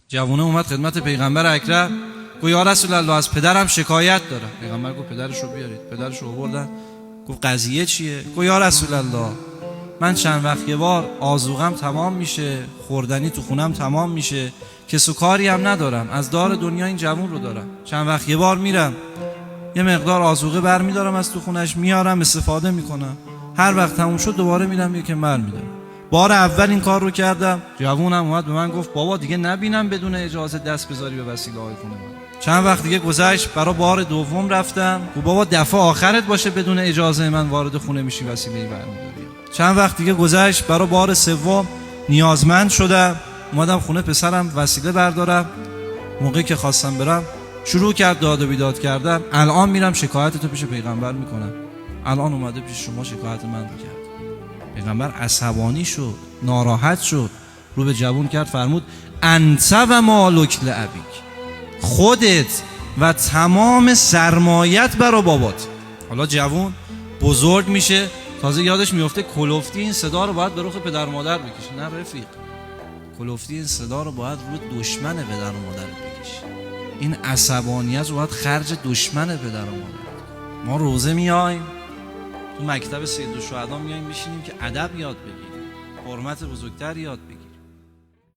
جوونه اومد خدمت پیغمبر اکرم، گفت یا رسول الله از پدرم شکایت دارم. پیغمبر گفت پدرش رو بیارید. پدرش رو آوردن. گفت قضیه چیه؟ گفت یا رسول الله من چند وقت یه بار آذوقم تمام میشه، خوردنی تو خونم تمام میشه، کس و کاری هم ندارم، از دار دنیا این جوون رو دارم. چند وقت یه بار میرم یه مقدار آذوقه برمیدارم از تو خونش، میارم استفاده میکنم، هر وقت تموم شد دوباره میرم یکم برمیدارم. بار اول این کار رو کردم، جوونم اومد به من گفت بابا دیگه نبینم بدون اجازه دست بذاری به وسیله های خونه من. چند وقت دیگه گذشت، برای بار دوم رفتم، گفت بابا دفعه آخرت باشه بدون اجازه من وارد خونه میشی وسیله برمیداری. چند وقت دیگه گذشت، برای بار سوم نیازمند شدم، اومدم خونه پسرم وسیله بردارم. موقعی که خواستم برم شروع کرد داد و بیداد کردن، الان میرم شکایت تو پیش پیغمبر میکنم. الان اومده پیش شما شکایت من کرد. پیغمبر عصبانی شد، ناراحت شد، رو به جوون کرد، فرمود انت و مالک لابیک، خودت و تمام سرمایت برا بابات. حالا جوون بزرگ میشه، تازه یادش میفته کلفتی این صدا رو باید به رخ پدر و مادر بکشه. نه رفیق، کلفتی این صدا رو باید رو دشمن پدر و مادر بکشه. این عصبانیت رو باید خرج دشمن پدر و مادر. ما روزه میایم تو مکتب سید الشهدا میایم بشینیم که ادب یاد بگیریم، حرمت بزرگتر یاد بگیریم.